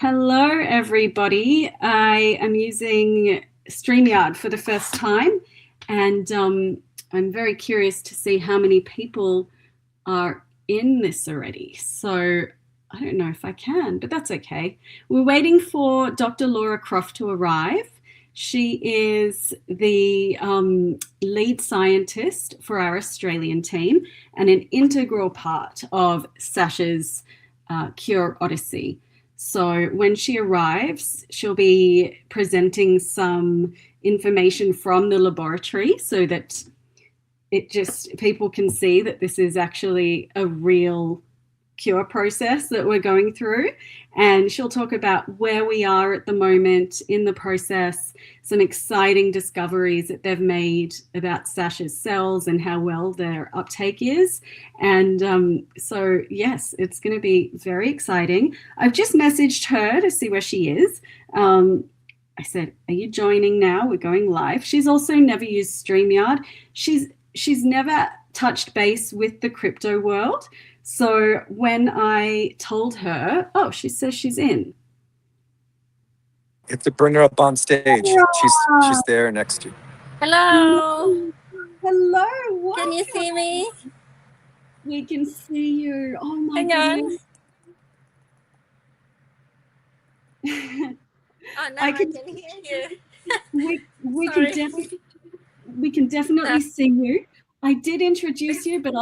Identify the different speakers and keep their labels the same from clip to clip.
Speaker 1: Hello, everybody. I am using StreamYard for the first time, and I'm very curious to see how many people are in this already. So I don't know if I can, but that's okay. We're waiting for Dr. Laura Croft to arrive. She is the lead scientist for our Australian team and an integral part of Sasha's Cure Odyssey. So when she arrives, she'll be presenting some information from the laboratory so that people can see that this is actually a real cure process that we're going through. And she'll talk about where we are at the moment in the process, some exciting discoveries that they've made about Sasha's cells and how well their uptake is. And so, yes, it's going to be very exciting. I've just messaged her to see where she is. I said, are you joining now? We're going live. She's also never used StreamYard. She's never touched base with the crypto world. So when I told her, oh, she says she's in.
Speaker 2: You have to bring her up on stage. She's there next to you.
Speaker 3: Hello.
Speaker 1: Hello.
Speaker 3: Welcome. Can you see me?
Speaker 1: We can see you. Oh my
Speaker 3: goodness. Oh, now I can hear
Speaker 1: you. We can definitely see you. I did introduce you, but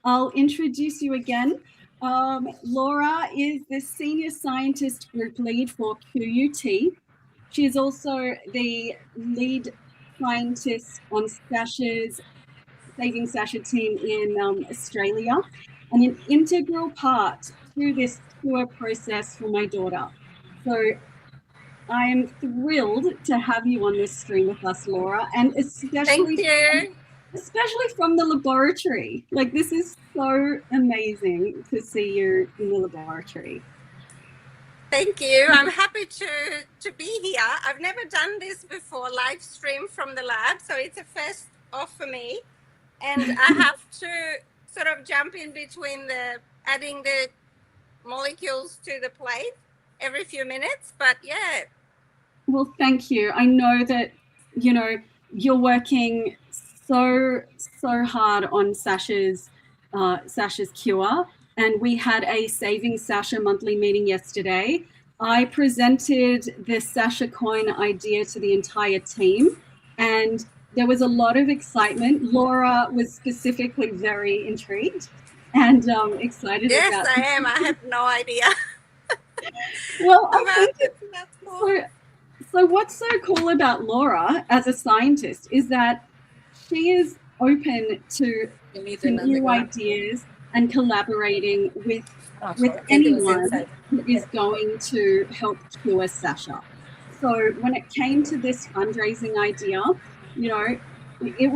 Speaker 1: I'll introduce you again. Laura is the Senior Scientist Group Lead for QUT. She is also the lead scientist on Sasha's Saving Sasha team in Australia, and an integral part to this cure process for my daughter. So I am thrilled to have you on this stream with us, Laura, and especially from the laboratory. Like, this is so amazing to see you in the laboratory.
Speaker 3: Thank you. I'm happy to be here. I've never done this before, live stream from the lab, so it's a first off for me. And I have to sort of jump in between adding the molecules to the plate every few minutes, but yeah.
Speaker 1: Well, thank you. I know that, you're working so hard on Sasha's cure, and we had a Saving Sasha monthly meeting yesterday. I presented the Sasha coin idea to the entire team, and there was a lot of excitement. Laura was specifically very intrigued and excited about
Speaker 3: Yes, I am. I have no idea.
Speaker 1: Well, I think that's cool. So what's so cool about Laura as a scientist is that she is open to new ideas and collaborating with anyone who is going to help cure Sasha. So when it came to this fundraising idea, it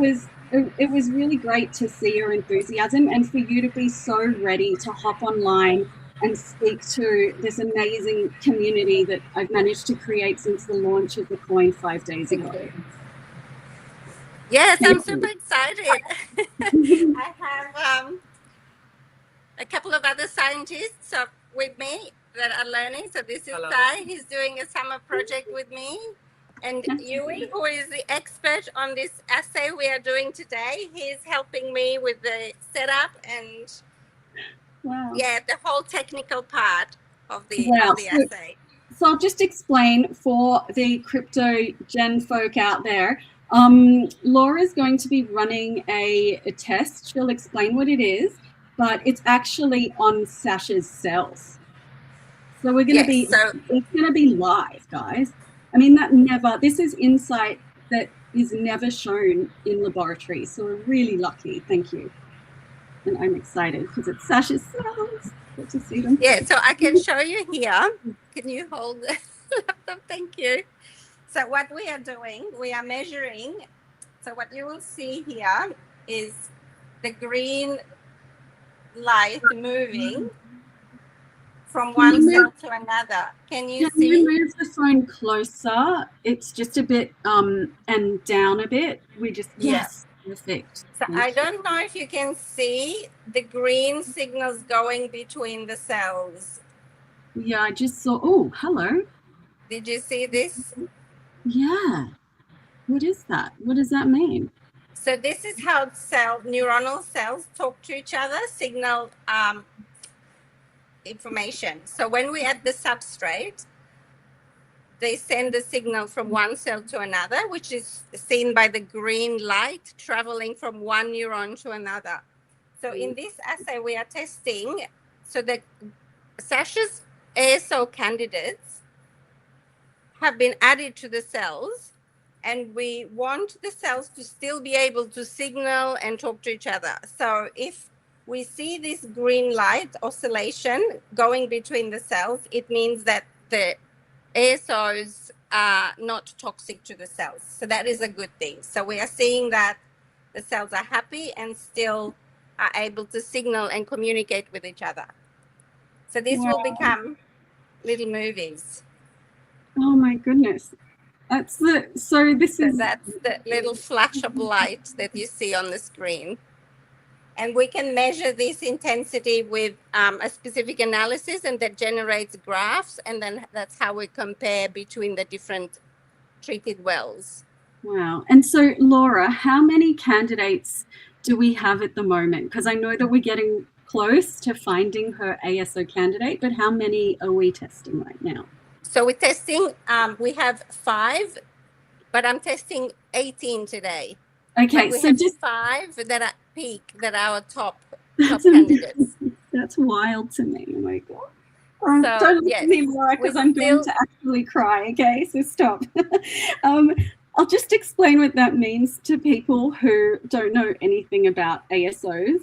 Speaker 1: was really great to see your enthusiasm and for you to be so ready to hop online and speak to this amazing community that I've managed to create since the launch of the coin 5 days ago.
Speaker 3: Yes, I'm super excited. I have a couple of other scientists with me that are learning. So this is Sai, he's doing a summer project with me. And Yui, who is the expert on this assay we are doing today, he's helping me with the setup and the whole technical part of the assay.
Speaker 1: So I'll just explain for the crypto gen folk out there. Laura's going to be running a test. She'll explain what it is, but it's actually on Sasha's cells. So we're going to it's going to be live, guys. I mean, this is insight that is never shown in laboratories. So we're really lucky. Thank you. And I'm excited because it's Sasha's cells. Good to see them.
Speaker 3: Yeah, so I can show you here. Can you hold the laptop? Thank you. So what we are doing, we are measuring. So what you will see here is the green light moving from one cell to another. Can you see?
Speaker 1: Can you move the phone closer? It's just a bit and down a bit. Yes, perfect.
Speaker 3: So I don't know if you can see the green signals going between the cells.
Speaker 1: Yeah, I just saw. Oh, hello.
Speaker 3: Did you see this?
Speaker 1: Yeah. What is that? What does that mean?
Speaker 3: So this is how neuronal cells talk to each other, signal information. So when we add the substrate, they send the signal from one cell to another, which is seen by the green light traveling from one neuron to another. So in this assay, we are testing so that Sasha's ASO candidates have been added to the cells, and we want the cells to still be able to signal and talk to each other. So if we see this green light oscillation going between the cells, it means that the ASOs are not toxic to the cells. So that is a good thing. So we are seeing that the cells are happy and still are able to signal and communicate with each other. So this will become little movies.
Speaker 1: Oh my goodness. That's the, so this is.
Speaker 3: That's the little flash of light that you see on the screen. And we can measure this intensity with a specific analysis, and that generates graphs. And then that's how we compare between the different treated wells.
Speaker 1: Wow. And so, Laura, how many candidates do we have at the moment? Because I know that we're getting close to finding her ASO candidate, but how many are we testing right now?
Speaker 3: So we're testing, we have 5, but I'm testing 18 today.
Speaker 1: Okay,
Speaker 3: we
Speaker 1: so
Speaker 3: have
Speaker 1: just
Speaker 3: 5 that are peak, that are our top
Speaker 1: that's
Speaker 3: candidates.
Speaker 1: That's wild to me. Oh my God.
Speaker 3: So,
Speaker 1: don't look at me, Laura, because I'm going to actually cry. Okay, so stop. I'll just explain what that means to people who don't know anything about ASOs.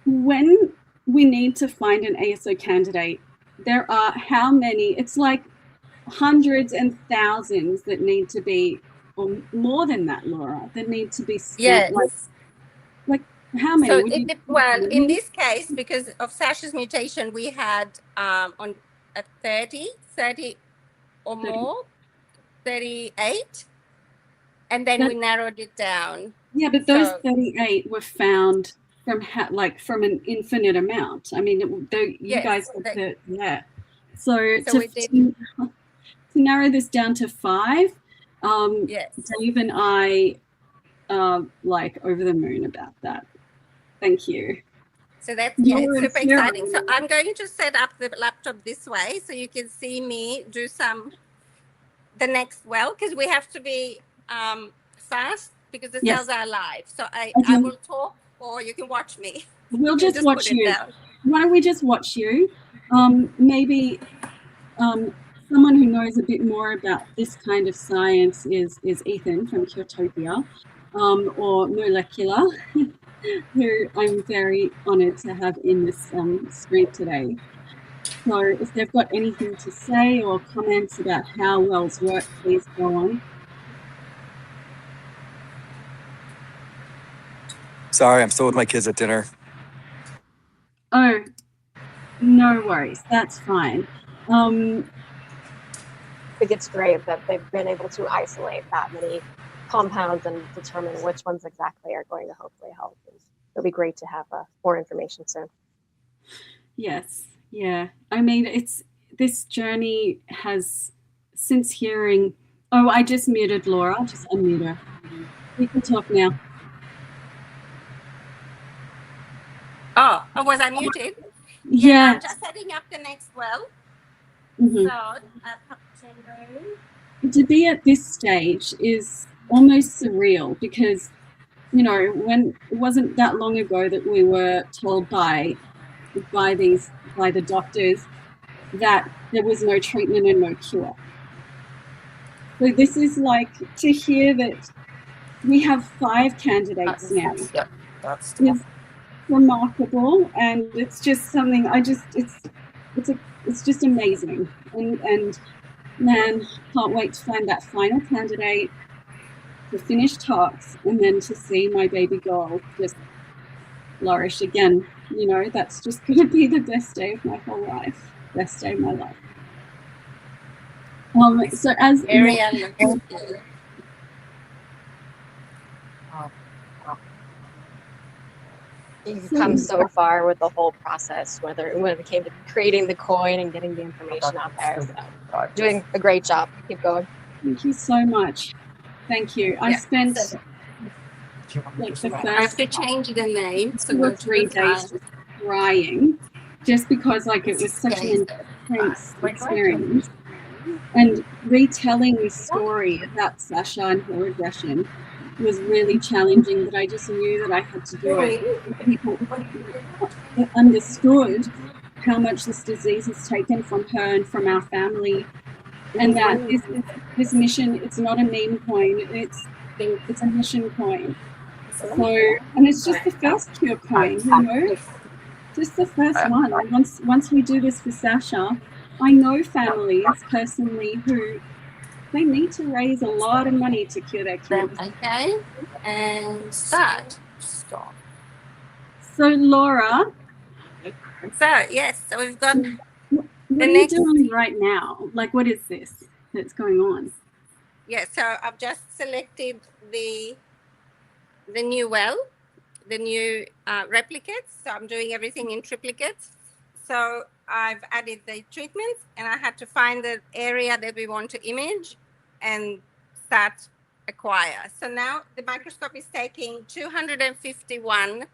Speaker 1: When we need to find an ASO candidate, there are how many? It's like hundreds and thousands that need to be, or more than that, Laura, that need to be scanned.
Speaker 3: Yes.
Speaker 1: Like how many?
Speaker 3: So well, in this case, because of Sasha's mutation, we had on 30 or more, 38, and then we narrowed it down.
Speaker 1: Yeah, but those 38 were found from from an infinite amount. I mean, you guys said that, So to narrow this down to 5, Dave and I are like over the moon about that. Thank you.
Speaker 3: So that's it's super exciting. So I'm going to set up the laptop this way so you can see me do the next well, because we have to be fast because the cells are alive. So I will talk, or you can watch me.
Speaker 1: We'll just watch you. Why don't we just watch you? Maybe someone who knows a bit more about this kind of science is Ethan from Curetopia, or Molecular, who I'm very honoured to have in this screen today. So if they've got anything to say or comments about how wells work, please go on.
Speaker 2: Sorry, I'm still with my kids at dinner.
Speaker 1: Oh, no worries. That's fine.
Speaker 4: I think it's great that they've been able to isolate that many compounds and determine which ones exactly are going to hopefully help. It'll be great to have more information soon.
Speaker 1: Yes. Yeah. I mean, this journey has, since hearing, oh, I just muted Laura. I'll just unmute her. You can talk now.
Speaker 3: Oh, was I muted?
Speaker 1: Yeah.
Speaker 3: I'm just setting up the next well.
Speaker 1: Mm-hmm.
Speaker 3: So,
Speaker 1: to be at this stage is almost surreal because, when it wasn't that long ago that we were told by the doctors that there was no treatment and no cure. So this is like to hear that we have 5 candidates now.
Speaker 3: Yeah, that's
Speaker 1: is remarkable, and it's just something it's just amazing, and man, can't wait to find that final candidate, to finish talks, and then to see my baby girl just flourish again. That's just going to be the best day of my whole life, best day of my life. So as
Speaker 4: You've come so far with the whole process, when it came to creating the coin and getting the information out there. So doing a great job. Keep going.
Speaker 1: Thank you so much. Thank you. I spent like the
Speaker 3: I have
Speaker 1: first
Speaker 3: to change the name. So
Speaker 1: 2 or
Speaker 3: go to
Speaker 1: 3
Speaker 3: the
Speaker 1: days
Speaker 3: file.
Speaker 1: just crying, just because like it was such an intense experience. And retelling this story about Sasha and her regression was really challenging, but I just knew that I had to do it. People understood how much this disease has taken from her and from our family, and that this mission, it's not a meme coin, it's a mission coin. So, and it's just the first cure coin, you know, just the first one. And once we do this for Sasha, I know families personally who they need to raise a lot of money to cure their kids.
Speaker 3: Okay, and start.
Speaker 1: So Laura,
Speaker 3: So yes, so we've got
Speaker 1: what
Speaker 3: the
Speaker 1: are
Speaker 3: next.
Speaker 1: you doing right now? Like, what is this that's going on?
Speaker 3: Yeah, so I've just selected the new well, the new replicates. So I'm doing everything in triplicates. So I've added the treatments, and I had to find the area that we want to image and start acquire. So now the microscope is taking 251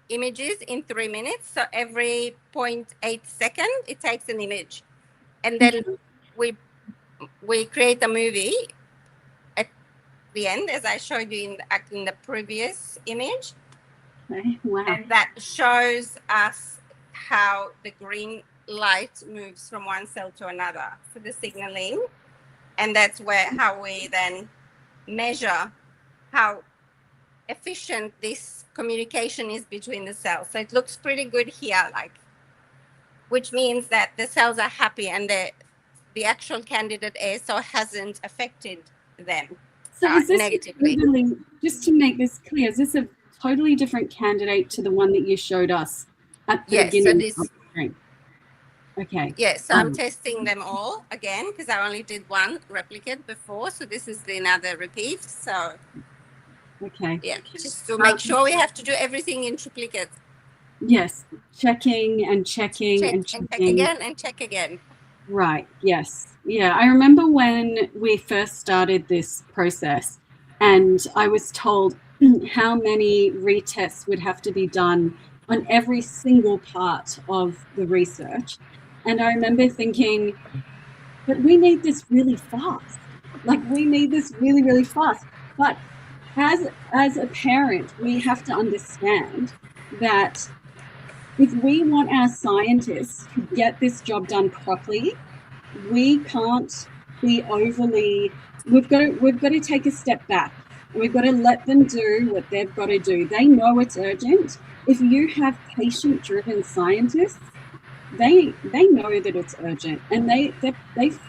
Speaker 3: images in 3 minutes. So every 0.8 second, it takes an image. And then we create a movie at the end, as I showed you in the previous image.
Speaker 1: Okay, wow.
Speaker 3: And that shows us how the green light moves from one cell to another for the signaling. And that's how we then measure how efficient this communication is between the cells. So it looks pretty good here, which means that the cells are happy and the actual candidate ASO hasn't affected them
Speaker 1: So is this
Speaker 3: negatively.
Speaker 1: totally, just to make this clear, is this a totally different candidate to the one that you showed us at the beginning of the stream? Okay.
Speaker 3: Yes, so I'm testing them all again because I only did one replicate before. So this is another repeat. So
Speaker 1: okay.
Speaker 3: Yeah, just to make sure we have to do everything in triplicate.
Speaker 1: Yes, checking and checking
Speaker 3: Check
Speaker 1: and
Speaker 3: and
Speaker 1: checking.
Speaker 3: check again and check again.
Speaker 1: Right, yes. Yeah, I remember when we first started this process and I was told how many retests would have to be done on every single part of the research. And I remember thinking, but we need this really fast. Like, we need this really, really fast. But as a parent, we have to understand that if we want our scientists to get this job done properly, we can't be overly, we've got to take a step back, and we've got to let them do what they've got to do. They know it's urgent. If you have patient-driven scientists, they know that it's urgent, and they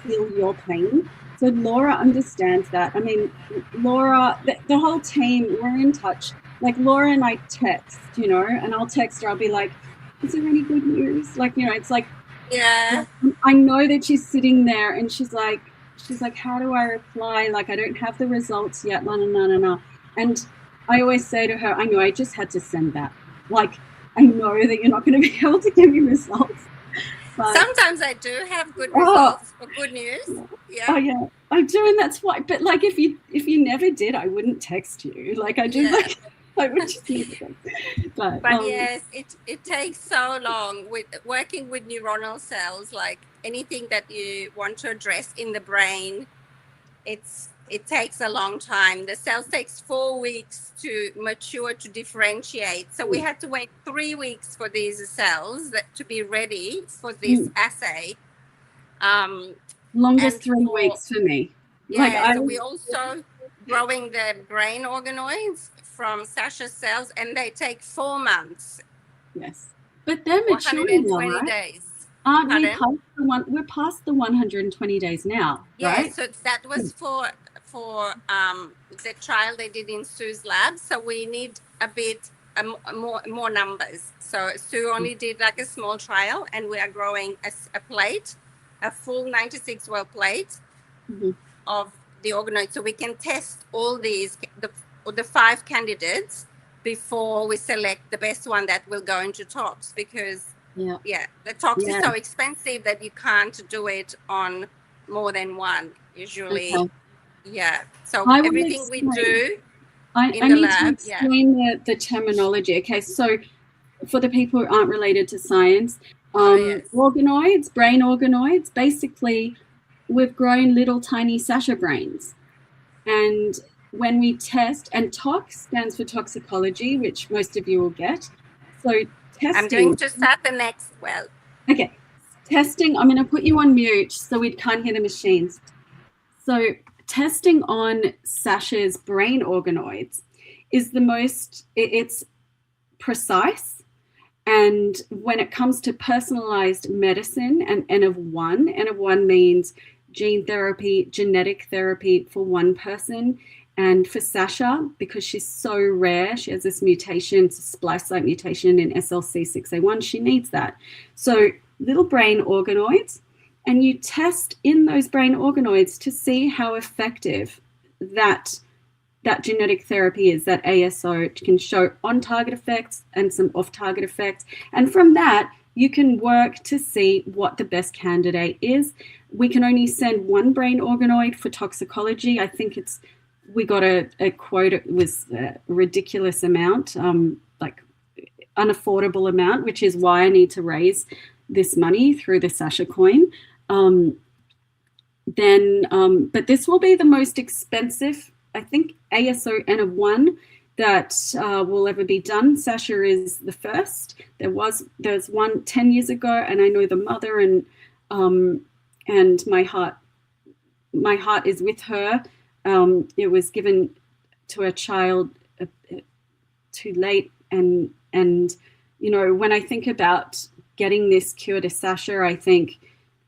Speaker 1: feel your pain. So Laura understands that. I mean, Laura, the whole team, we're in touch. Like, Laura and I text, you know, and I'll text her, I'll be like, is there any good news? Like, you know, it's like,
Speaker 3: yeah,
Speaker 1: I know that she's sitting there and she's like, how do I reply? Like, I don't have the results yet, no. And I always say to her, I know, I just had to send that. Like, I know that you're not going to be able to give me results. But
Speaker 3: sometimes I do have good results or good news. Yeah.
Speaker 1: Oh yeah, I do, and that's why. But like, if you never did, I wouldn't text you. Like, I just I would just leave it. But
Speaker 3: yes, it takes so long with working with neuronal cells. Like anything that you want to address in the brain, it takes a long time. The cells takes 4 weeks to mature, to differentiate. So we had to wait 3 weeks for these cells to be ready for this assay.
Speaker 1: Longest 3 weeks for me.
Speaker 3: Yeah, so we also growing the brain organoids from Sasha's cells, and they take 4 months.
Speaker 1: Yes, but they're maturing now,
Speaker 3: 120
Speaker 1: right?
Speaker 3: days.
Speaker 1: Aren't we past the one? We're past the 120 days now, right?
Speaker 3: Yeah, so that was for the trial they did in Sue's lab. So we need a bit more numbers. So Sue only did like a small trial, and we are growing a plate, a full 96 well plate of the organoids, so we can test all these the 5 candidates before we select the best one that will go into tox, because
Speaker 1: Yeah.
Speaker 3: the tox is
Speaker 1: Yeah.
Speaker 3: so expensive that you can't do it on more than one usually.
Speaker 1: Okay.
Speaker 3: So
Speaker 1: I will
Speaker 3: everything we do
Speaker 1: I
Speaker 3: in the
Speaker 1: need to
Speaker 3: lab,
Speaker 1: explain the terminology. Okay, so for the people who aren't related to science,
Speaker 3: yes.
Speaker 1: organoids, brain organoids, basically we've grown little tiny Sasha brains. And when we test, and tox stands for toxicology, which most of you will get. So testing.
Speaker 3: I'm going to start the next well.
Speaker 1: Okay, testing, I'm going to put you on mute so we can't hear the machines. So testing on Sasha's brain organoids is the most, it's precise. And when it comes to personalized medicine and N of 1 means gene therapy, genetic therapy for one person. And for Sasha, because she's so rare, she has this mutation, it's a splice-site mutation in SLC6A1, she needs that. So little brain organoids, and you test in those brain organoids to see how effective that genetic therapy is, that ASO can show on-target effects and some off-target effects. And from that, you can work to see what the best candidate is. We can only send one brain organoid for toxicology. I think we got a quote, it was a ridiculous amount, like unaffordable amount, which is why I need to raise this money through the Sasha coin. But this will be the most expensive, I think, ASO N of 1 that will ever be done. Sasha is the first. There's one 10 years ago, and I know the mother, and my heart is with her. It was given to a child too late, and you know, when I think about getting this cure to Sasha, I think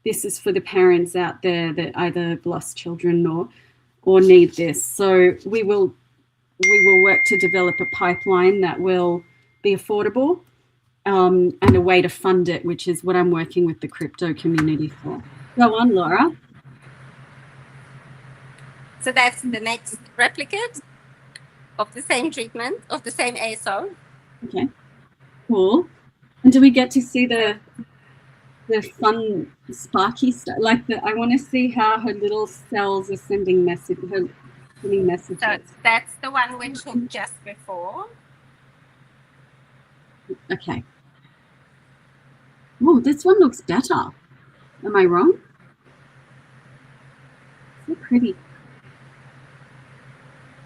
Speaker 1: this is for the parents out there that either have lost children or need this. So we will work to develop a pipeline that will be affordable, and a way to fund it, which is what I'm working with the crypto community for. Go on, Laura.
Speaker 3: So that's the next replicate of the same treatment, of the same ASO.
Speaker 1: Okay, cool. And do we get to see the fun sparky stuff? Like I want to see how her little cells are sending messages.
Speaker 3: So that's the one we took just before.
Speaker 1: Okay. Oh, this one looks better. Am I wrong? So pretty.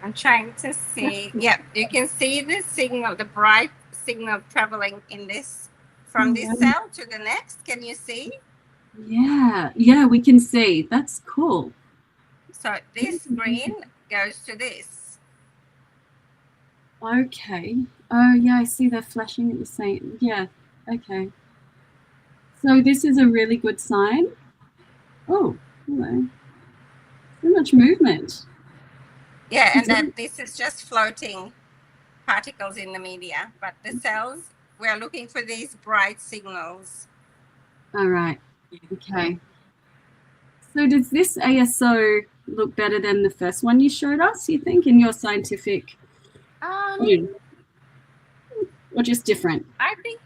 Speaker 3: I'm trying to see. Yeah, you can see the signal, the bright signal traveling in this from this cell to the next. Can you see?
Speaker 1: Yeah, we can see. That's cool.
Speaker 3: So this green goes to this.
Speaker 1: Okay. Oh, yeah, I see they're flashing at the same. Yeah, okay. So this is a really good sign. Oh, hello. So much movement.
Speaker 3: Yeah, and that this is just floating particles in the media, but the cells, we are looking for these bright signals.
Speaker 1: All right. Okay. So does this ASO look better than the first one you showed us, you think, in your scientific? Or just different?
Speaker 3: I think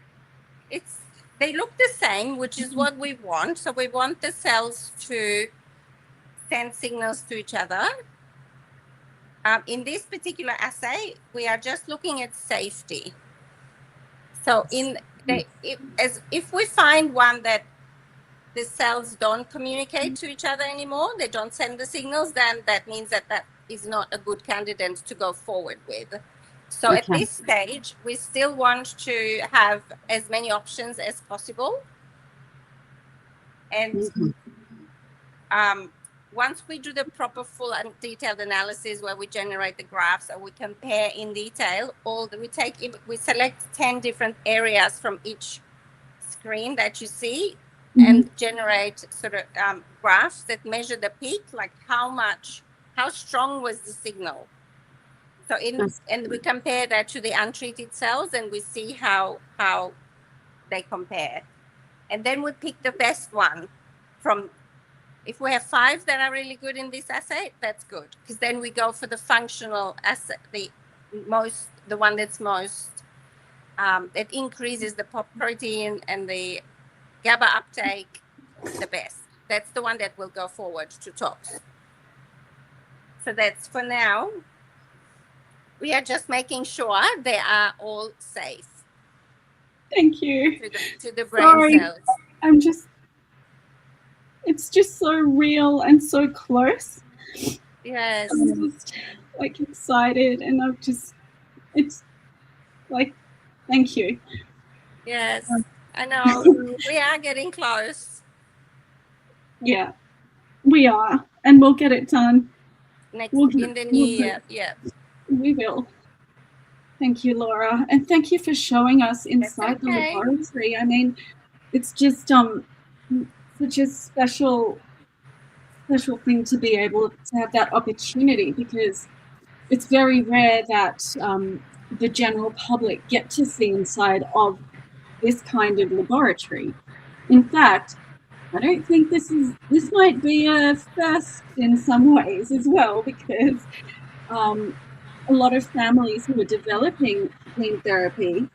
Speaker 3: they look the same, which is what we want. So we want the cells to send signals to each other. In this particular assay, we are just looking at safety. So if we find one that the cells don't communicate to each other anymore, they don't send the signals, then that means that is not a good candidate to go forward with. So at this stage, we still want to have as many options as possible. And once we do the proper full and detailed analysis where we generate the graphs and we compare in detail, we select 10 different areas from each screen that you see, and generate sort of graphs that measure the peak, like how strong was the signal. So and we compare that to the untreated cells, and we see how they compare. And then we pick the best one from. If we have 5 that are really good in this assay, that's good, because then we go for the functional assay, the the one that's most, that increases the pop protein and the GABA uptake the best. That's the one that will go forward to tox. So that's for now. We are just making sure they are all safe.
Speaker 1: Thank you.
Speaker 3: To the brain
Speaker 1: Sorry,
Speaker 3: cells.
Speaker 1: I'm just, it's just so real and so close.
Speaker 3: Yes.
Speaker 1: I'm just like excited, and I've just, it's like, thank you.
Speaker 3: Yes, I know. We are getting close.
Speaker 1: Yeah, we are, and we'll get it done.
Speaker 3: Next
Speaker 1: We'll
Speaker 3: in the new year. Yeah.
Speaker 1: We will. Thank you, Laura, and thank you for showing us inside the laboratory. I mean, it's just such a special thing to be able to have that opportunity, because it's very rare that the general public get to see inside of this kind of laboratory. In fact, I don't think this might be a first in some ways as well, because a lot of families who are developing gene therapy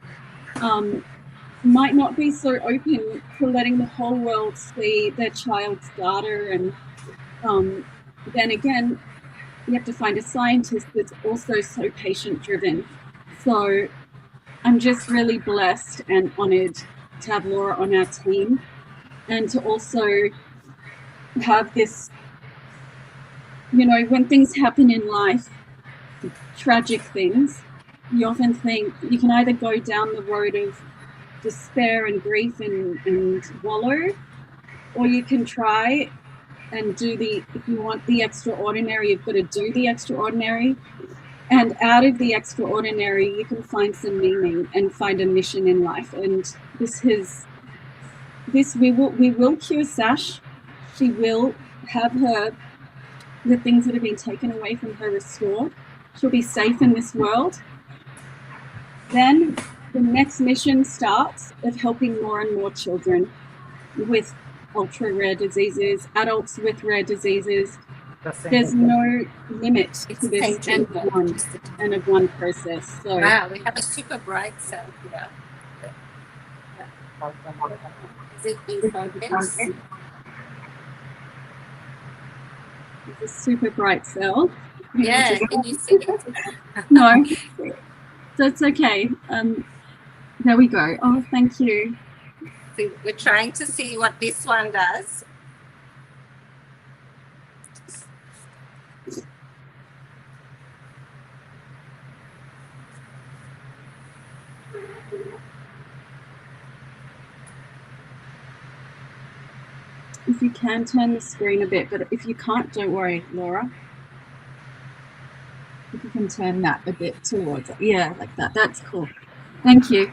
Speaker 1: might not be so open to letting the whole world see their child's data. And then again, you have to find a scientist that's also so patient-driven. So I'm just really blessed and honored to have Laura on our team, and to also have this, you know, when things happen in life, tragic things, you often think you can either go down the road of despair and grief and wallow, or you can try and do if you want the extraordinary, you've got to do the extraordinary. And out of the extraordinary, you can find some meaning and find a mission in life. And we will cure Sash. She will have the things that have been taken away from her restored. She'll be safe in this world. Then the next mission starts of helping more and more children with ultra rare diseases, adults with rare diseases. There's no limit to this and of one process. So
Speaker 3: wow, we have a super bright cell here. Is it in focus?
Speaker 1: It's a super bright cell.
Speaker 3: Yeah, can you see it?
Speaker 1: No, so it's okay. There we go. Oh, thank you.
Speaker 3: So we're trying to see what this one does.
Speaker 1: If you can turn the screen a bit, but if you can't, don't worry, Laura. If you can turn that a bit towards it. Yeah, like that. That's cool. Thank you.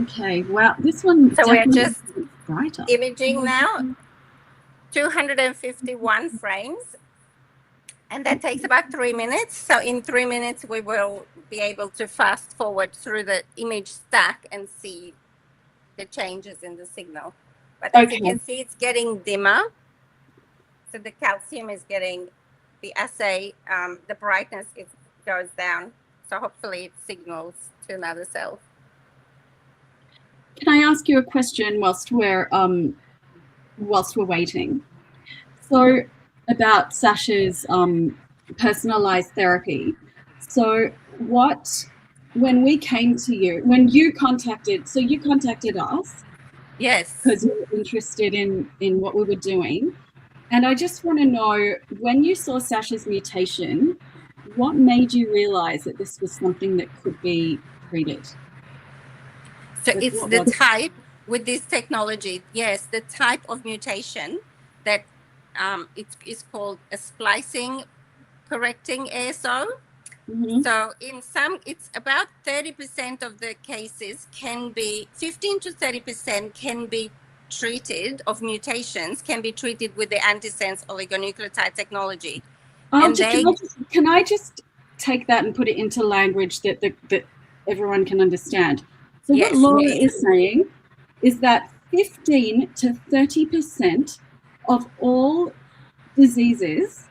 Speaker 1: Okay, wow, this one.
Speaker 3: So we're just
Speaker 1: brighter.
Speaker 3: Imaging now, 251 frames, and that takes about 3 minutes. So in 3 minutes, we will be able to fast forward through the image stack and see the changes in the signal. But as you can see, it's getting dimmer. So the calcium is getting, the assay, the brightness goes down. So hopefully it signals to another cell.
Speaker 1: Can I ask you a question whilst we're waiting? So about Sasha's personalised therapy. So when we came to you, when you contacted us.
Speaker 3: Yes.
Speaker 1: Because you were interested in what we were doing. And I just want to know, when you saw Sasha's mutation, what made you realize that this was something that could be treated?
Speaker 3: So it's the type with this technology, yes, the type of mutation that it's called a splicing correcting ASO. Mm-hmm. So in some, it's about 30% of the cases can be, 15 to 30% can be treated, of mutations can be treated with the antisense oligonucleotide technology.
Speaker 1: Can I just take that and put it into language that everyone can understand? So yes, what Laura is saying is that 15 to 30% of all diseases,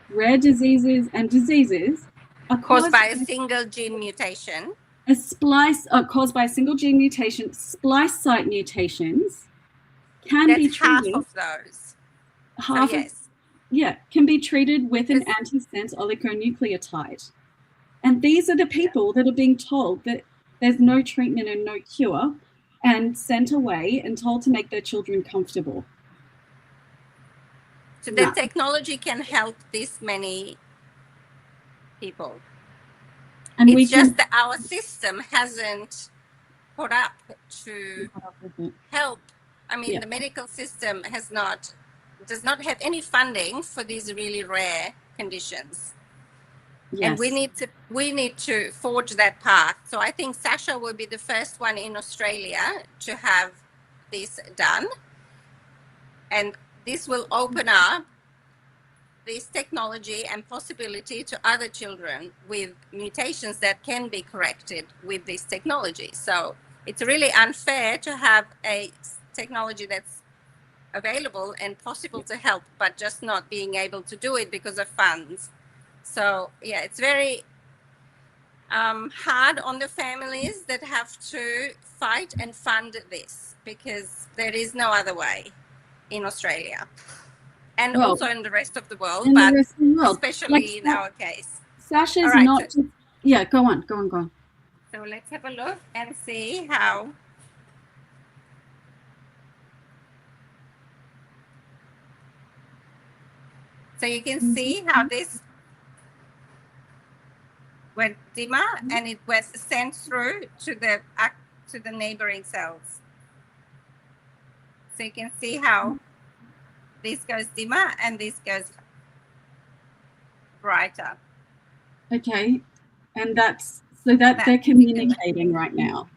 Speaker 1: rare diseases and diseases, are
Speaker 3: caused by a single gene mutation.
Speaker 1: A splice caused by a single gene mutation, splice-site mutations can be
Speaker 3: That's
Speaker 1: treated.
Speaker 3: half of those.
Speaker 1: Half
Speaker 3: so yes.
Speaker 1: Can be treated with an
Speaker 3: Yes.
Speaker 1: antisense oligonucleotide. And these are the people that are being told that there's no treatment and no cure, and sent away and told to make their children comfortable.
Speaker 3: So the technology can help this many people.
Speaker 1: And
Speaker 3: it's just that our system hasn't put up to help. I mean, the medical system does not have any funding for these really rare conditions. Yes. And we need to forge that path. So I think Sasha will be the first one in Australia to have this done. And this will open up this technology and possibility to other children with mutations that can be corrected with this technology. So it's really unfair to have a technology that's available and possible to help, but just not being able to do it because of funds. So yeah, it's very hard on the families that have to fight and fund this, because there is no other way in Australia. And also in the rest of the world, but especially in our case.
Speaker 1: Sasha's not just, yeah, go on.
Speaker 3: So let's have a look and see how. So you can see how this went dimmer and it was sent through to the neighboring cells. So you can see how this goes dimmer and this goes brighter.
Speaker 1: Okay, and they're communicating right now.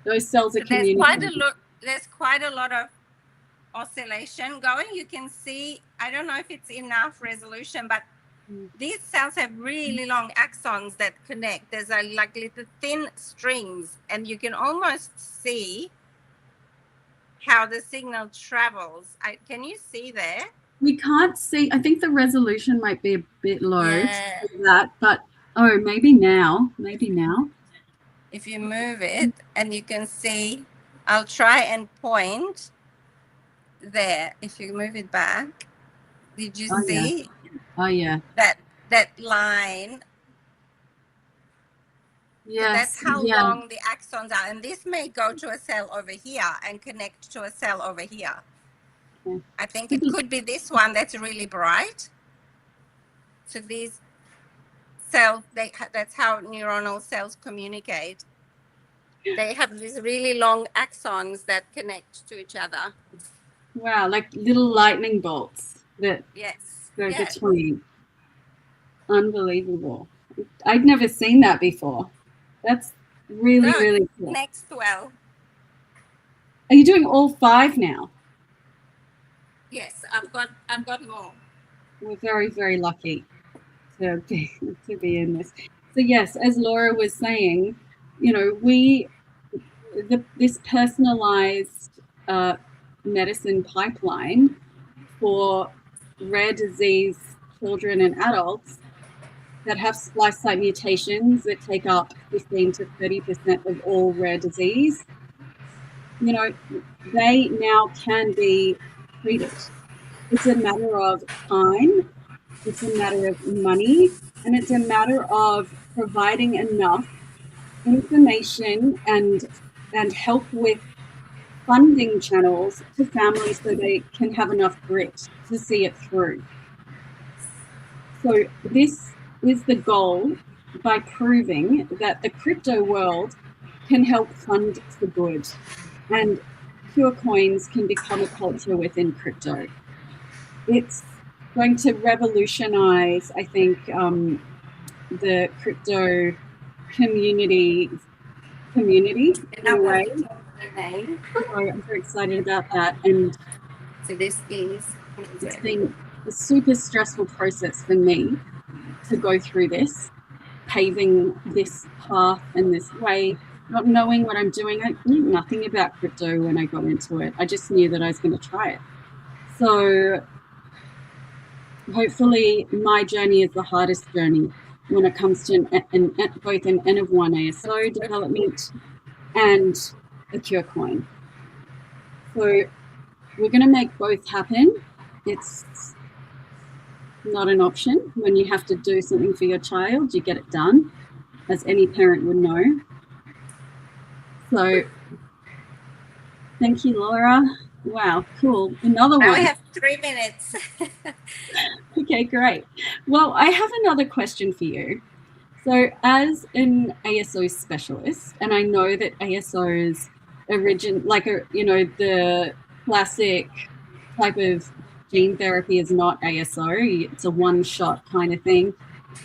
Speaker 1: Those cells are communicating.
Speaker 3: There's quite a lot of oscillation going. You can see, I don't know if it's enough resolution, but these cells have really long axons that connect. There's like little thin strings, and you can almost see how the signal travels. Can you see there?
Speaker 1: We can't see. I think the resolution might be a bit low to that, but maybe now.
Speaker 3: If you move it, and you can see, I'll try and point there. If you move it back, did you see?
Speaker 1: Oh yeah.
Speaker 3: That line. Yes. So that's how long the axons are, and this may go to a cell over here and connect to a cell over here. Okay. I think it could be this one that's really bright. So these cells, that's how neuronal cells communicate. They have these really long axons that connect to each other.
Speaker 1: Wow, like little lightning bolts that go between. Unbelievable. I'd never seen that before. That's really cool.
Speaker 3: Next well.
Speaker 1: Are you doing all 5 now?
Speaker 3: Yes, I've got more. We're
Speaker 1: very, very lucky to be in this. So yes, as Laura was saying, this personalized medicine pipeline for rare disease children and adults that have splice-site mutations that take up 15 to 30% of all rare disease, they now can be treated. It's a matter of time, it's a matter of money, and it's a matter of providing enough information and help with funding channels to families so they can have enough grit to see it through. So this is the goal, by proving that the crypto world can help fund for good, and pure coins can become a culture within crypto. It's going to revolutionize, I think, the crypto community in a way. So I'm very excited about that. And
Speaker 3: so this is,
Speaker 1: it's been a super stressful process for me to go through this, paving this path and this way, not knowing what I'm doing. I knew nothing about crypto when I got into it. I just knew that I was going to try it. So hopefully my journey is the hardest journey when it comes to both an N of 1 ASO development and a cure coin. So we're going to make both happen. It's not an option. When you have to do something for your child, you get it done, as any parent would know. So thank you, Laura. Wow, cool. Another one.
Speaker 3: Now we have 3 minutes.
Speaker 1: Okay, great. Well, I have another question for you. So as an ASO specialist, and I know that ASOs the classic type of gene therapy is not ASO. It's a one-shot kind of thing,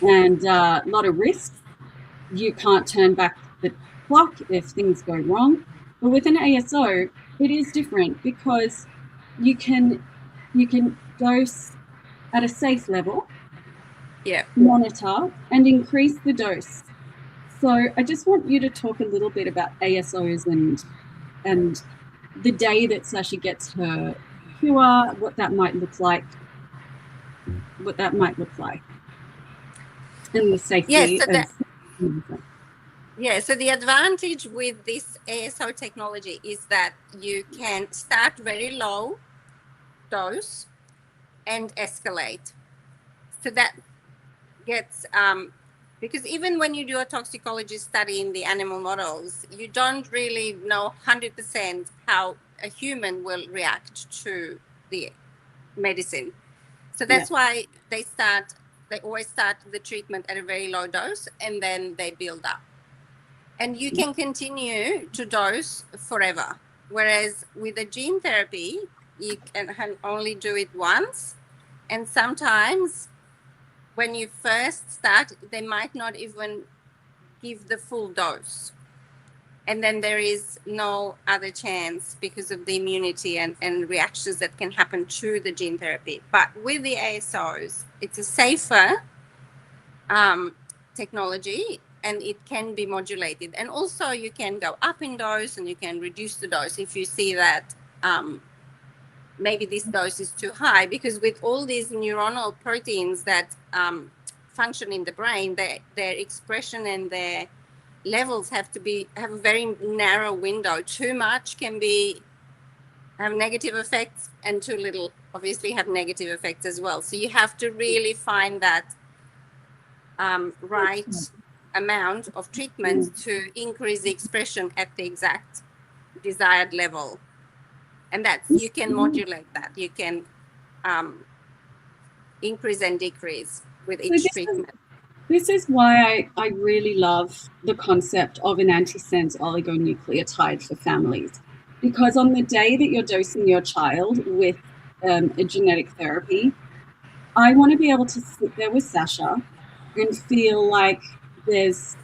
Speaker 1: and a lot of risks. You can't turn back the clock if things go wrong. But with an ASO, it is different because you can dose at a safe level, monitor, and increase the dose. So I just want you to talk a little bit about ASOs and the day that Sasha gets her cure, what that might look like, and the safety.
Speaker 3: So the advantage with this ASO technology is that you can start very low dose and escalate. So that gets, because even when you do a toxicology study in the animal models, you don't really know 100% how a human will react to the medicine. So that's why they always start the treatment at a very low dose, and then they build up. And you can continue to dose forever. Whereas with a gene therapy, you can only do it once. And sometimes when you first start, they might not even give the full dose. And then there is no other chance because of the immunity and reactions that can happen to the gene therapy. But with the ASOs, it's a safer technology, and it can be modulated. And also you can go up in dose and you can reduce the dose if you see that maybe this dose is too high, because with all these neuronal proteins that function in the brain, their expression and their levels have a very narrow window. Too much can have negative effects, and too little obviously have negative effects as well. So you have to really find that right amount of treatment to increase the expression at the exact desired level. And you can modulate that. You can increase and decrease with each treatment.
Speaker 1: This is why I really love the concept of an antisense oligonucleotide for families. Because on the day that you're dosing your child with a genetic therapy, I want to be able to sit there with Sasha and feel like there's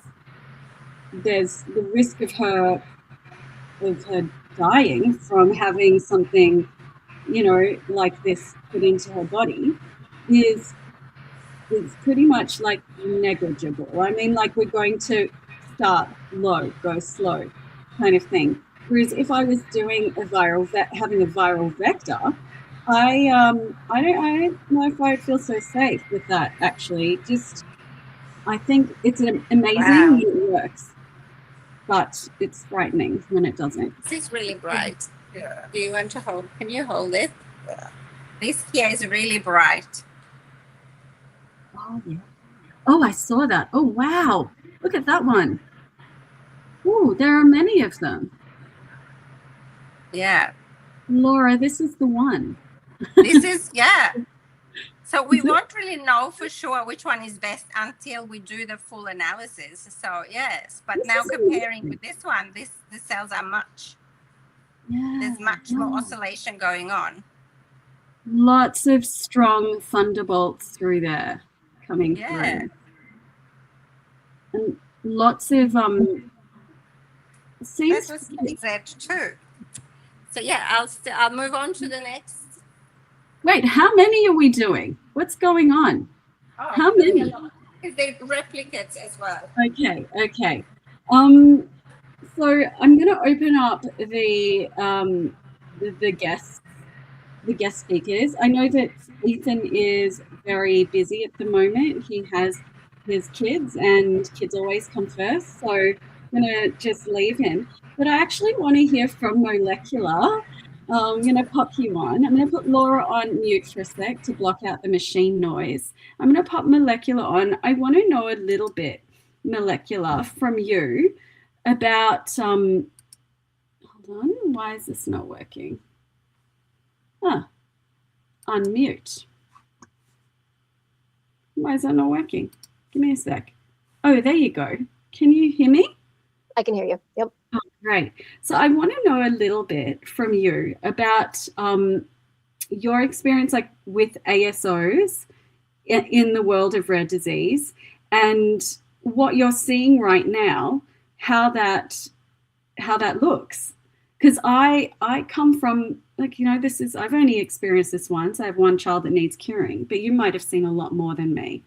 Speaker 1: the risk of her dying from having something, like this put into her body is pretty much like negligible. I mean, like, we're going to start low, go slow kind of thing. Whereas if I was doing having a viral vector, I don't know if I feel so safe with that, actually. I think it's amazing it works, but it's frightening when it doesn't.
Speaker 3: This is really bright. Yeah. Do you want to hold? Can you hold it? Yeah. This here is really bright.
Speaker 1: Oh, yeah. Oh, I saw that. Oh, wow. Look at that one. Oh, there are many of them.
Speaker 3: Yeah.
Speaker 1: Laura, this is the one.
Speaker 3: This is, So we won't really know for sure which one is best until we do the full analysis. So, yes. But now comparing with this one, the cells are there's much more oscillation going on.
Speaker 1: Lots of strong thunderbolts through there coming through. And lots of
Speaker 3: seems that was that too. So I'll move on to the next.
Speaker 1: Wait, how many are we doing? What's going on?
Speaker 3: Oh,
Speaker 1: how many?
Speaker 3: They're replicates as well.
Speaker 1: Okay. So I'm going to open up the guests the guest speakers. I know that Ethan is very busy at the moment. He has his kids, and kids always come first. So I'm going to just leave him. But I actually want to hear from Molecular. I'm going to pop you on. I'm going to put Laura on mute for a sec to block out the machine noise. I'm going to pop Molecular on. I want to know a little bit, Molecular, from you about, hold on, why is this not working? Unmute. Why is that not working? Give me a sec. Oh, there you go. Can you hear me?
Speaker 4: I can hear you. Yep.
Speaker 1: Oh, great. So I want to know a little bit from you about your experience, like with ASOs in the world of rare disease, and what you're seeing right now, how that looks. Because I come from, like, you know, I've only experienced this once. I have one child that needs curing, but you might have seen a lot more than me.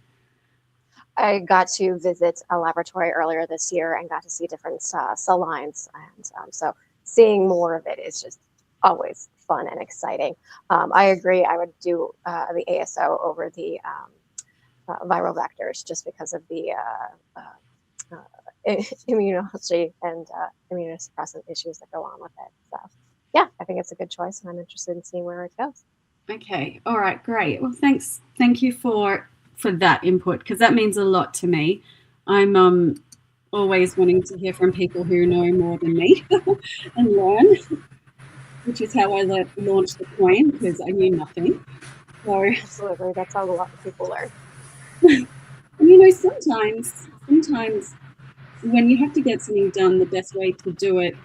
Speaker 4: I got to visit a laboratory earlier this year and got to see different cell lines. And so seeing more of it is just always fun and exciting. I agree. I would do the ASO over the viral vectors just because of the immunology and immunosuppressant issues that go on with it. So yeah, I think it's a good choice, and I'm interested in seeing where it goes.
Speaker 1: Okay. All right. Great. Well, thanks. Thank you for that input, because that means a lot to me. I'm always wanting to hear from people who know more than me and learn, which is how I launched the coin, because I knew nothing. So
Speaker 4: absolutely, that's how a lot of people learn.
Speaker 1: And you know, sometimes when you have to get something done, the best way to do it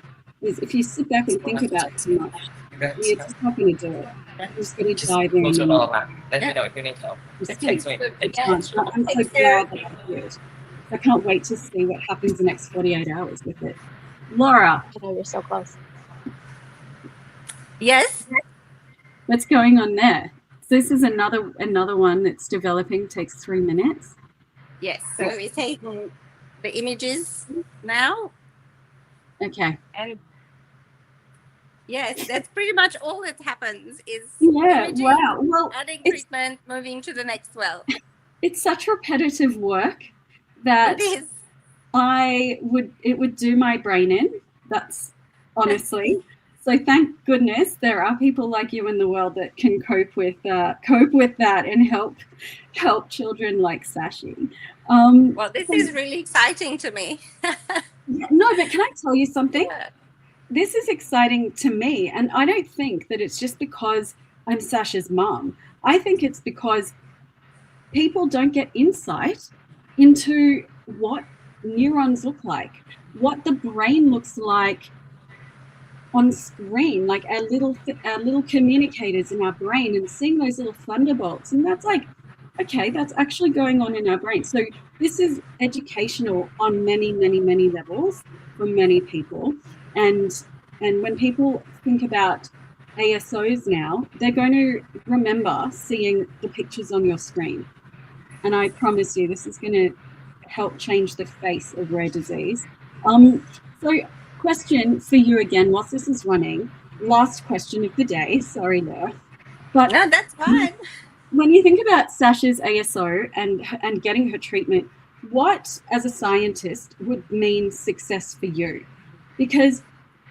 Speaker 1: is if you sit back and think about it too much. You're just not going to do it. You're just going to dive in.
Speaker 5: Let me know if you need help.
Speaker 1: I'm so glad that I did. I can't wait to see what happens the next 48 hours with it. Laura.
Speaker 4: I know, you're so close.
Speaker 3: Yes.
Speaker 1: What's going on there? So this is another one that's developing, takes 3 minutes.
Speaker 3: Yes. So we're taking the images now.
Speaker 1: Okay.
Speaker 3: And yes, that's pretty much all that happens is
Speaker 1: imaging, wow. Well,
Speaker 3: adding treatment, moving to the next well.
Speaker 1: It's such repetitive work that
Speaker 3: it is.
Speaker 1: It would do my brain in. That's honestly. So thank goodness there are people like you in the world that can cope with that and help children like Sashi.
Speaker 3: Well, this is really exciting to me.
Speaker 1: No, but can I tell you something?
Speaker 3: Yeah.
Speaker 1: This is exciting to me, and I don't think that it's just because I'm Sasha's mom. I think it's because people don't get insight into what neurons look like, what the brain looks like on screen, like our little communicators in our brain, and seeing those little thunderbolts. And that's like, okay, that's actually going on in our brain. So this is educational on many, many, many levels for many people. And when people think about ASOs now, they're going to remember seeing the pictures on your screen. And I promise you, this is going to help change the face of rare disease. So question for you again, whilst this is running, last question of the day. Sorry, Laura. But
Speaker 3: no, that's fine.
Speaker 1: When you think about Sasha's ASO and getting her treatment, what, as a scientist, would mean success for you? Because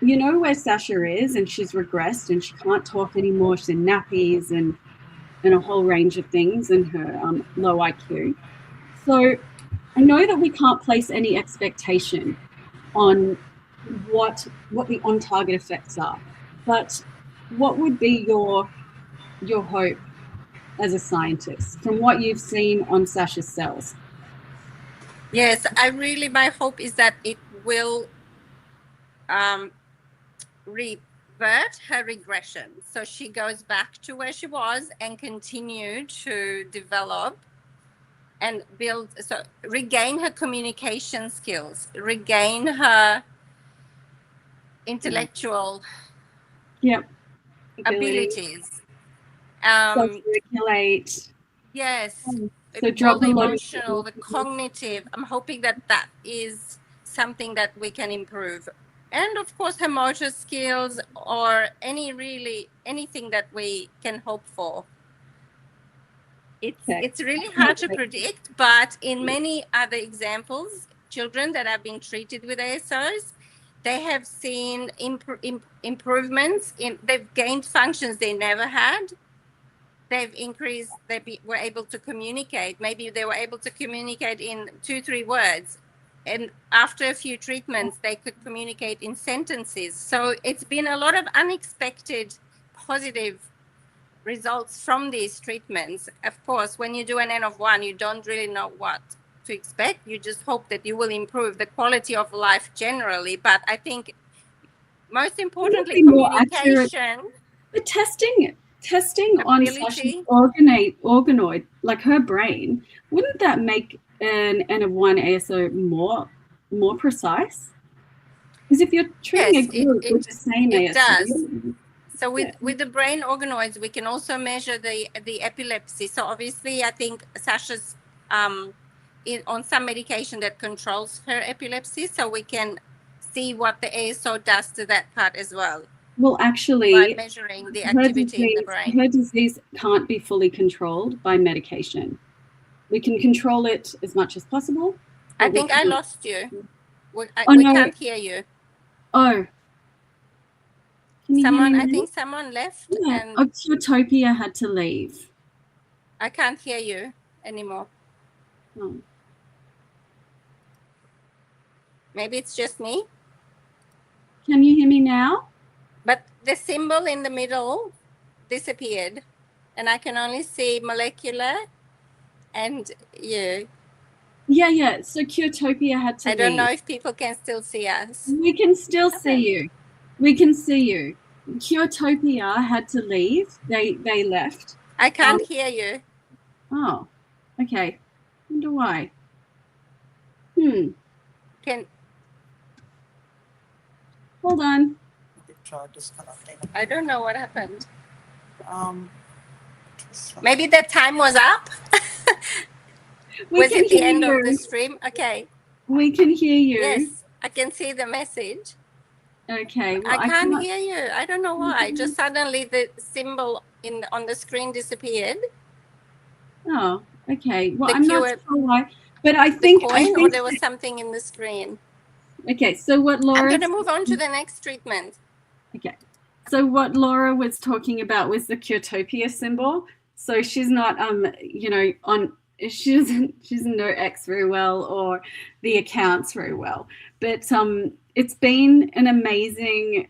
Speaker 1: you know where Sasha is, and she's regressed and she can't talk anymore. She's in nappies and a whole range of things, and her low IQ. So I know that we can't place any expectation on what the on-target effects are, but what would be your hope as a scientist from what you've seen on Sasha's cells?
Speaker 3: Yes, my hope is that it will revert her regression. So she goes back to where she was and continue to develop and regain her communication skills, regain her intellectual abilities.
Speaker 1: Self-regulate.
Speaker 3: Yes.
Speaker 1: So drop
Speaker 3: the emotional, the cognitive. I'm hoping that is something that we can improve and of course her motor skills or anything that we can hope for. It's really hard to predict, but in many other examples, children that have been treated with ASOs, they have seen improvements they've gained functions they never had. They've increased, were able to communicate. Maybe they were able to communicate in 2-3 words. And after a few treatments, they could communicate in sentences. So it's been a lot of unexpected positive results from these treatments. Of course, when you do an N of 1, you don't really know what to expect. You just hope that you will improve the quality of life generally. But I think most importantly, communication.
Speaker 1: But testing on Sasha's
Speaker 3: ability.
Speaker 1: organoid, like her brain, wouldn't that make an N of 1 ASO more precise? Because if you're treating a group with the same ASO,
Speaker 3: does. So with the brain organoids, we can also measure the epilepsy. So obviously, I think Sasha's on some medication that controls her epilepsy, so we can see what the ASO does to that part as well.
Speaker 1: Well, actually,
Speaker 3: by measuring the activity in the brain.
Speaker 1: Her disease can't be fully controlled by medication. We can control it as much as possible.
Speaker 3: I think I lost you. We
Speaker 1: no.
Speaker 3: Can't hear you.
Speaker 1: Oh.
Speaker 3: I think someone left.
Speaker 1: Yeah.
Speaker 3: And
Speaker 1: Utopia had to leave.
Speaker 3: I can't hear you anymore.
Speaker 1: Oh.
Speaker 3: Maybe it's just me.
Speaker 1: Can you hear me now?
Speaker 3: But the symbol in the middle disappeared, and I can only see molecular and you.
Speaker 1: Yeah. So Curtopia had to leave.
Speaker 3: I don't know if people can still see us.
Speaker 1: We can still see you. We can see you. Curtopia had to leave. They left.
Speaker 3: I can't hear you.
Speaker 1: Oh, okay. Wonder why. Hold on.
Speaker 3: I don't know what happened. Maybe the time was up. Was it the end of the stream? Okay.
Speaker 1: We can hear you.
Speaker 3: Yes, I can see the message.
Speaker 1: Okay. Well,
Speaker 3: I can't hear you. I don't know why. Just suddenly the symbol on the screen disappeared.
Speaker 1: Oh, okay. Well, I'm not sure why, but I think
Speaker 3: or there was something in the screen.
Speaker 1: Okay, so what Laura...
Speaker 3: I'm going to move on to the next treatment.
Speaker 1: Okay, so what Laura was talking about was the Curtopia symbol. So she's not, she doesn't know X very well or the accounts very well. But it's been an amazing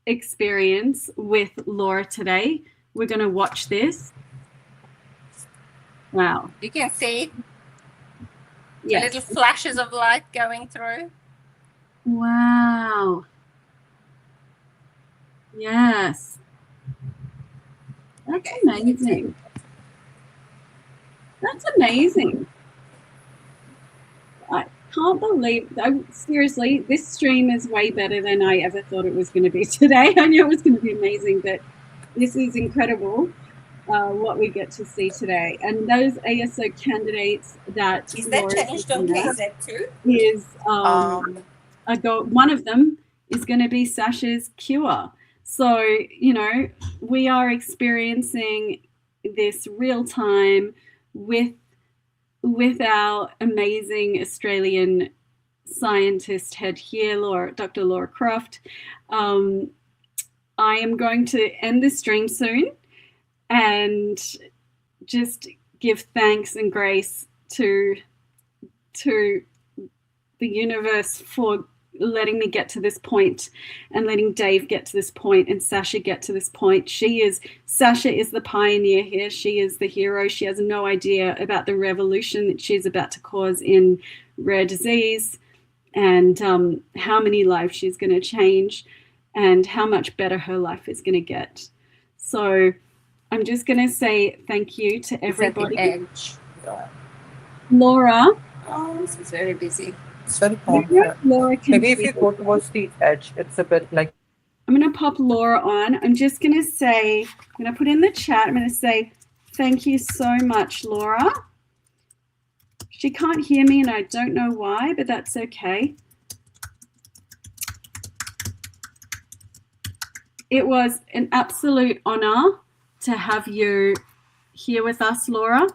Speaker 1: experience with Laura today. We're going to watch this. Wow.
Speaker 3: You can see little flashes of light going through.
Speaker 1: Wow. Yes. That's amazing. That's amazing. I can't believe, seriously, this stream is way better than I ever thought it was going to be today. I knew it was going to be amazing, but this is incredible. What we get to see today, and those ASO candidates that
Speaker 3: is that changed on KZ2
Speaker 1: is one of them is going to be Sasha's cure. So we are experiencing this real time with our amazing Australian scientist head here, Dr. Laura Croft. I am going to end the stream soon and just give thanks and grace to the universe for letting me get to this point and letting Dave get to this point and Sasha get to this point. Sasha is the pioneer here. She is the hero. She has no idea about the revolution that she's about to cause in rare disease and how many lives she's going to change and how much better her life is going to get. So I'm just going to say thank you to everybody.
Speaker 3: Edge.
Speaker 1: Laura.
Speaker 3: Oh, this is very busy.
Speaker 5: It's very complex. Maybe if you go towards the edge, it's a bit like...
Speaker 1: I'm going to pop Laura on. I'm just going to say, I'm going to put in the chat, I'm going to say thank you so much, Laura. She can't hear me and I don't know why, but that's okay. it was an absolute honor to have you here with us, Laura.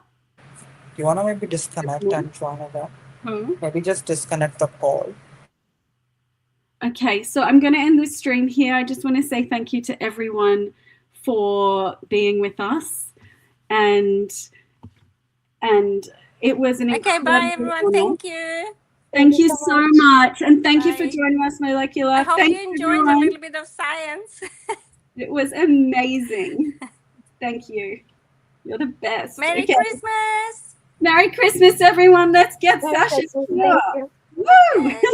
Speaker 5: You want to maybe disconnect and join again?
Speaker 1: Hmm.
Speaker 5: Maybe just disconnect the call.
Speaker 1: Okay, so I'm going to end this stream here. I just want to say thank you to everyone for being with us, and it was an
Speaker 3: Okay,
Speaker 1: incredible
Speaker 3: bye everyone.
Speaker 1: honor.
Speaker 3: Thank you.
Speaker 1: Thank you so much, and thank you for
Speaker 3: Bye.
Speaker 1: joining us, Molecular.
Speaker 3: I hope
Speaker 1: Thanks,
Speaker 3: you enjoyed
Speaker 1: everyone.
Speaker 3: a little bit of science.
Speaker 1: It was amazing. Thank you. You're the best.
Speaker 3: Merry
Speaker 1: Okay.
Speaker 3: Christmas.
Speaker 1: Merry Christmas, everyone. Let's get
Speaker 4: Merry
Speaker 1: Sasha.
Speaker 4: Christmas. Thank you.
Speaker 1: Woo!
Speaker 3: Yes.